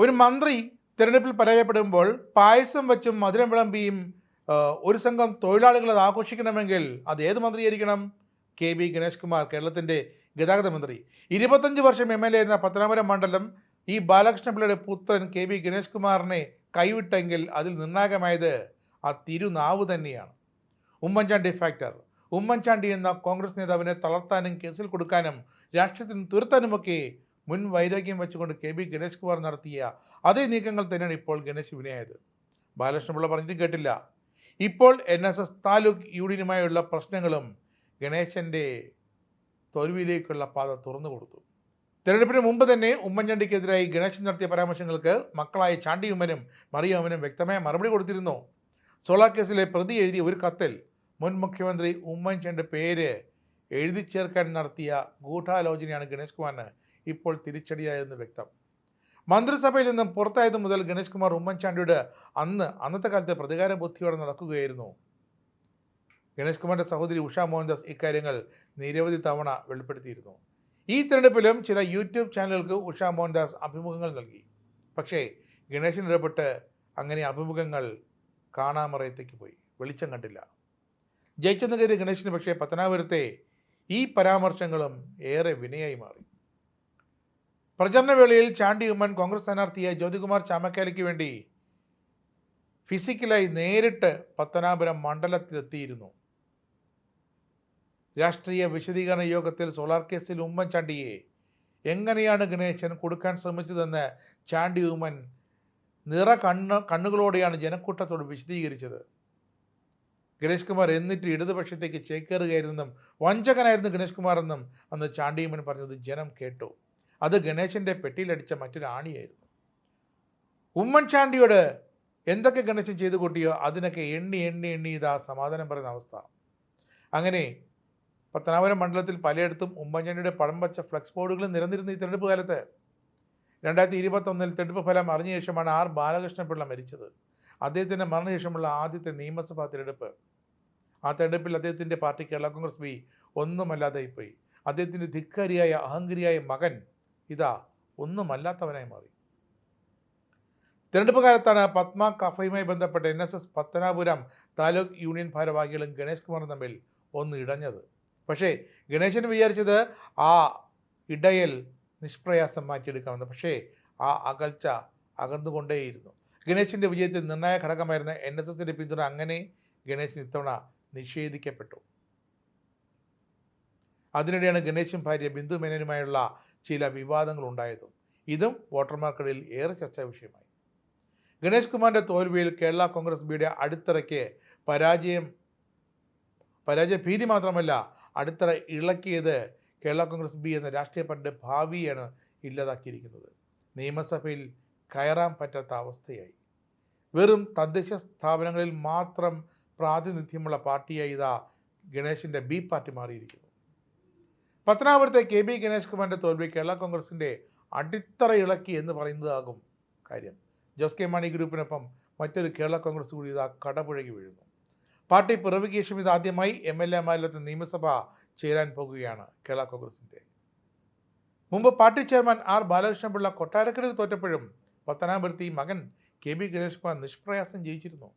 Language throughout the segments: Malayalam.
ഒരു മന്ത്രി തിരഞ്ഞെടുപ്പിൽ പരാജയപ്പെടുമ്പോൾ പായസം വെച്ചും മധുരം വിളമ്പിയും ഒരു സംഘം തൊഴിലാളികൾ അത് ആഘോഷിക്കണമെങ്കിൽ അത് ഏത് മന്ത്രിയായിരിക്കണം? കെ ഗണേഷ് കുമാർ, കേരളത്തിൻ്റെ ഗതാഗത മന്ത്രി. 25 വർഷം MLA ആയിരുന്ന പത്തനാപുരം മണ്ഡലം ഈ ബാലകൃഷ്ണപിള്ളയുടെ പുത്രൻ ഗണേഷ് കുമാറിനെ കൈവിട്ടെങ്കിൽ അതിൽ നിർണായകമായത് ആ തിരുനാവ് തന്നെയാണ്. ഉമ്മൻചാണ്ടി ഫാക്ടർ. ഉമ്മൻചാണ്ടി എന്ന കോൺഗ്രസ് നേതാവിനെ തളർത്താനും കേസിൽ കൊടുക്കാനും രാഷ്ട്രീയത്തിന് തുരത്താനുമൊക്കെ മുൻ വൈരാഗ്യം വെച്ചുകൊണ്ട് ഗണേഷ് കുമാർ നടത്തിയ അതേ നീക്കങ്ങൾ തന്നെയാണ് ഇപ്പോൾ ഗണേശ് വിനയായത്. ബാലകൃഷ്ണപിള്ള പറഞ്ഞിട്ടും കേട്ടില്ല. ഇപ്പോൾ NSS താലൂക്ക് യൂണിയനുമായുള്ള പ്രശ്നങ്ങളും ഗണേശൻ്റെ തോൽവിയിലേക്കുള്ള പാത തുറന്നു കൊടുത്തു. തെരഞ്ഞെടുപ്പിന് മുമ്പ് തന്നെ ഉമ്മൻചാണ്ടിക്കെതിരായി ഗണേശൻ നടത്തിയ പരാമർശങ്ങൾക്ക് മക്കളായ ചാണ്ടി ഉമ്മനും മറിയമ്മനും വ്യക്തമായ മറുപടി കൊടുത്തിരുന്നു. സോളാർ കേസിലെ പ്രതി എഴുതിയ ഒരു കത്തിൽ മുൻ മുഖ്യമന്ത്രി ഉമ്മൻചാണ്ടിയുടെ പേര് എഴുതി ചേർക്കാൻ നടത്തിയ ഗൂഢാലോചനയാണ് ഗണേഷ് കുമാറിന് ഇപ്പോൾ തിരിച്ചടിയായതെന്ന് വ്യക്തം. മന്ത്രിസഭയിൽ നിന്നും പുറത്തായത് മുതൽ ഗണേഷ് കുമാർ ഉമ്മൻചാണ്ടിയുടെ അന്നത്തെ കാലത്ത് പ്രതികാര ബുദ്ധിയോടെ നടക്കുകയായിരുന്നു. ഗണേഷ് കുമാറിൻ്റെ സഹോദരി ഉഷ മോഹൻദാസ് ഇക്കാര്യങ്ങൾ നിരവധി തവണ വെളിപ്പെടുത്തിയിരുന്നു. ഈ തെരഞ്ഞെടുപ്പിലും ചില യൂട്യൂബ് ചാനലുകൾക്ക് ഉഷ മോഹൻദാസ് അഭിമുഖങ്ങൾ നൽകി. പക്ഷേ ഗണേശൻ ഇടപെട്ട് അങ്ങനെ അഭിമുഖങ്ങൾ കാണാമറയത്തേക്ക് പോയി, വെളിച്ചം കണ്ടില്ല. ജയിച്ചെന്ന് കരുതിയ ഗണേശന് പക്ഷേ പത്തനാപുരത്തെ ഈ പരാമർശങ്ങളും ഏറെ വിനയായി മാറി. പ്രചരണ വേളയിൽ ചാണ്ടി ഉമ്മൻ കോൺഗ്രസ് സ്ഥാനാർത്ഥിയായ ജ്യോതികുമാർ ചാമക്കാലയ്ക്ക് വേണ്ടി ഫിസിക്കലായി നേരിട്ട് പത്തനാപുരം മണ്ഡലത്തിലെത്തിയിരുന്നു. രാഷ്ട്രീയ വിശദീകരണ യോഗത്തിൽ സോളാർ കേസിൽ ഉമ്മൻചാണ്ടിയെ എങ്ങനെയാണ് ഗണേശൻ കൊടുക്കാൻ ശ്രമിച്ചതെന്ന് ചാണ്ടി ഉമ്മൻ കണ്ണുകളോടെയാണ് ജനക്കൂട്ടത്തോട് വിശദീകരിച്ചത്. ഗണേഷ് കുമാർ എന്നിട്ട് ഇടതുപക്ഷത്തേക്ക് ചേക്കേറുകയായിരുന്നെന്നും വഞ്ചകനായിരുന്നു ഗണേഷ് കുമാർ എന്നും അന്ന് ചാണ്ടി ഉമ്മൻ പറഞ്ഞത് ജനം കേട്ടു. അത് ഗണേശൻ്റെ പെട്ടിയിലടിച്ച മറ്റൊരു ആണിയായിരുന്നു. ഉമ്മൻചാണ്ടിയോട് എന്തൊക്കെ ഗണേശൻ ചെയ്തു കൂട്ടിയോ അതിനൊക്കെ എണ്ണി എണ്ണി എണ്ണി ഇതാ സമാധാനം പറയുന്ന അവസ്ഥ. അങ്ങനെ പത്തനാപുരം മണ്ഡലത്തിൽ പലയിടത്തും ഉമ്മൻചാണ്ടിയുടെ പടം വച്ച ഫ്ലക്സ് ബോർഡുകളും നിരന്നിരുന്ന ഈ തെരഞ്ഞെടുപ്പ് കാലത്ത് 2021 തെരഞ്ഞെടുപ്പ് ഫലം അറിഞ്ഞ ശേഷമാണ് ബാലകൃഷ്ണപിള്ള മരിച്ചത്. അദ്ദേഹത്തിൻ്റെ മരണശേഷമുള്ള ആദ്യത്തെ നിയമസഭാ തിരഞ്ഞെടുപ്പ്. ആ തെരഞ്ഞെടുപ്പിൽ അദ്ദേഹത്തിൻ്റെ പാർട്ടി കേരള കോൺഗ്രസ് ബി ഒന്നുമല്ലാതായിപ്പോയി. അദ്ദേഹത്തിൻ്റെ ധിക്കാരിയായ അഹങ്കരിയായ മകൻ ഇതാ ഒന്നുമല്ലാത്തവനായി മാറി. തെരഞ്ഞെടുപ്പ് കാലത്താണ് പത്മ കഫയുമായി ബന്ധപ്പെട്ട് NSS പത്തനാപുരം താലൂക്ക് യൂണിയൻ ഭാരവാഹികളും ഗണേഷ് കുമാറും തമ്മിൽ ഒന്ന് ഇടഞ്ഞത്. പക്ഷേ ഗണേശൻ വിചാരിച്ചത് ആ ഇടയൽ നിഷ്പ്രയാസം മാറ്റിയെടുക്കാമെന്ന്. പക്ഷേ ആ അകൽച്ച അകന്നുകൊണ്ടേയിരുന്നു. ഗണേശൻ്റെ വിജയത്തിൽ നിർണായക ഘടകമായിരുന്ന NSSൻ്റെ പിന്തുണ അങ്ങനെ ഗണേശൻ ഇത്തവണ നിഷേധിക്കപ്പെട്ടു. അതിനിടെയാണ് ഗണേശും ഭാര്യ ബിന്ദു മേനനുമായുള്ള ചില വിവാദങ്ങൾ ഉണ്ടായതും. ഇതും വോട്ടർമാർക്കിടയിൽ ഏറെ ചർച്ചാ വിഷയമായി. ഗണേഷ് കുമാറിൻ്റെ തോൽവിയിൽ കേരള കോൺഗ്രസ് ബിയുടെ അടിത്തറയ്ക്ക് പരാജയ ഭീതി മാത്രമല്ല, അടിത്തറ ഇളക്കിയത് കേരള കോൺഗ്രസ് ബി എന്ന രാഷ്ട്രീയ പാർട്ടിയുടെ ഭാവിയാണ് ഇല്ലാതാക്കിയിരിക്കുന്നത്. നിയമസഭയിൽ കയറാൻ പറ്റാത്ത അവസ്ഥയായി. വെറും തദ്ദേശ സ്ഥാപനങ്ങളിൽ മാത്രം പ്രാതിനിധ്യമുള്ള പാർട്ടിയായി ഇതാ ഗണേശൻ്റെ ബി പാർട്ടി മാറിയിരിക്കുന്നു. പത്തനാപുരത്തെ ഗണേഷ് കുമാറിൻ്റെ തോൽവി കേരള കോൺഗ്രസിൻ്റെ അടിത്തറ ഇളക്കി എന്ന് പറയുന്നതാകും കാര്യം. ജോസ് കെ മാണി ഗ്രൂപ്പിനൊപ്പം മറ്റൊരു കേരള കോൺഗ്രസ് കൂടി ഇതാ കടപുഴകി വീഴുന്നു. പാർട്ടി പിറവിക്ക് ശേഷം ഇതാദ്യമായി MLA-മാരിലത്തെ നിയമസഭ ചേരാൻ പോകുകയാണ് കേരള കോൺഗ്രസിൻ്റെ. മുമ്പ് പാർട്ടി ചെയർമാൻ ബാലകൃഷ്ണപിള്ള കൊട്ടാരക്കരയിൽ തോറ്റപ്പോഴും പത്തനാപുരത്ത് ഈ മകൻ ഗണേഷ് കുമാർ നിഷ്പ്രയാസം ജയിച്ചിരുന്നു.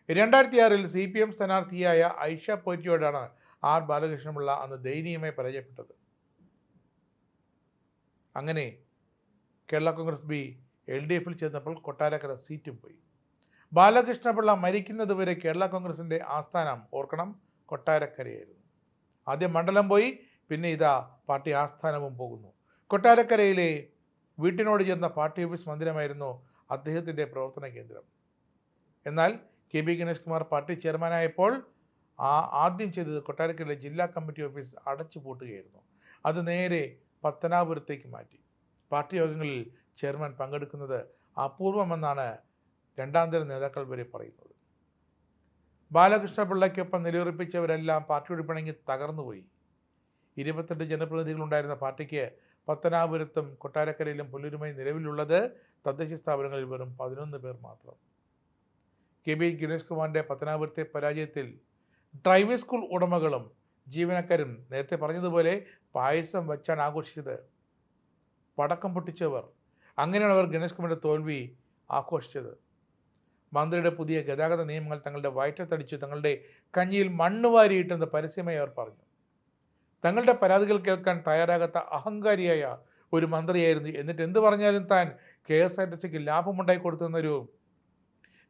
2006 CPM സ്ഥാനാർത്ഥിയായ ഐഷ പോറ്റിയോടാണ് ബാലകൃഷ്ണപിള്ള അന്ന് ദയനീയമായി പരാജയപ്പെട്ടത്. അങ്ങനെ കേരള കോൺഗ്രസ് ബി LDFിൽ ചേർന്നപ്പോൾ കൊട്ടാരക്കര സീറ്റും പോയി. ബാലകൃഷ്ണപിള്ള മരിക്കുന്നതുവരെ കേരള കോൺഗ്രസിൻ്റെ ആസ്ഥാനം ഓർക്കണം കൊട്ടാരക്കരയായിരുന്നു. ആദ്യം മണ്ഡലം പോയി, പിന്നെ ഇതാ പാർട്ടി ആസ്ഥാനവും പോകുന്നു. കൊട്ടാരക്കരയിലെ വീട്ടിനോട് ചേർന്ന പാർട്ടി ഓഫീസ് മന്ദിരമായിരുന്നു അദ്ദേഹത്തിൻ്റെ പ്രവർത്തന കേന്ദ്രം. എന്നാൽ ഗണേഷ് കുമാർ പാർട്ടി ചെയർമാനായപ്പോൾ ആദ്യം ചെയ്തത് കൊട്ടാരക്കരയിലെ ജില്ലാ കമ്മിറ്റി ഓഫീസ് അടച്ചു പൂട്ടുകയായിരുന്നു. അത് നേരെ പത്തനാപുരത്തേക്ക് മാറ്റി. പാർട്ടി യോഗങ്ങളിൽ ചെയർമാൻ പങ്കെടുക്കുന്നത് അപൂർവമെന്നാണ് രണ്ടാന്തര നേതാക്കൾ വരെ പറയുന്നത്. ബാലകൃഷ്ണപിള്ളയ്ക്കൊപ്പം നിലയുറപ്പിച്ചവരെല്ലാം പാർട്ടിയോട് പിണങ്ങി തകർന്നുപോയി. 28 ജനപ്രതിനിധികളുണ്ടായിരുന്ന പാർട്ടിക്ക് പത്തനാപുരത്തും കൊട്ടാരക്കരയിലും പുല്ലൂരുമായി നിലവിലുള്ളത് തദ്ദേശ സ്ഥാപനങ്ങളിൽ വെറും 11 പേർ മാത്രം. ഗണേഷ് കുമാറിൻ്റെ പത്തനാപുരത്തെ പരാജയത്തിൽ ഡ്രൈവിംഗ് സ്കൂൾ ഉടമകളും ജീവനക്കാരും നേരത്തെ പറഞ്ഞതുപോലെ പായസം വച്ചാണ് ആഘോഷിച്ചത്. പടക്കം പൊട്ടിച്ചവർ, അങ്ങനെയാണ് അവർ ഗണേഷ് കുമാറിൻ്റെ തോൽവി ആഘോഷിച്ചത്. മന്ത്രിയുടെ പുതിയ ഗതാഗത നിയമങ്ങൾ തങ്ങളുടെ വയറ്റത്തടിച്ചു, തങ്ങളുടെ കഞ്ഞിയിൽ മണ്ണ് വാരിയിട്ടെന്ന് പരസ്യമായി അവർ പറഞ്ഞു. തങ്ങളുടെ പരാതികൾ കേൾക്കാൻ തയ്യാറാകാത്ത അഹങ്കാരിയായ ഒരു മന്ത്രിയായിരുന്നു. എന്നിട്ട് എന്ത് പറഞ്ഞാലും താൻ KSRTCക്ക് ലാഭമുണ്ടായി കൊടുത്തുന്നൊരു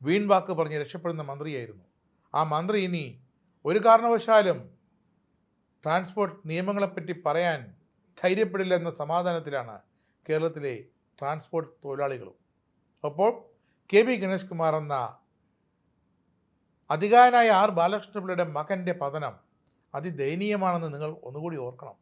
വീൺവാക്ക് പറഞ്ഞ് രക്ഷപ്പെടുന്ന മന്ത്രിയായിരുന്നു. ആ മന്ത്രി ഇനി ഒരു കാരണവശാലും ട്രാൻസ്പോർട്ട് നിയമങ്ങളെപ്പറ്റി പറയാൻ ധൈര്യപ്പെടില്ല എന്ന സമാധാനത്തിലാണ് കേരളത്തിലെ ട്രാൻസ്പോർട്ട് തൊഴിലാളികളും. അപ്പോൾ KB ഗണേഷ് കുമാർ എന്ന അധികാരനായ R ബാലകൃഷ്ണപിള്ളയുടെ മകൻ്റെ പതനം അതിദയനീയമാണെന്ന് നിങ്ങൾ ഒന്നുകൂടി ഓർക്കണം.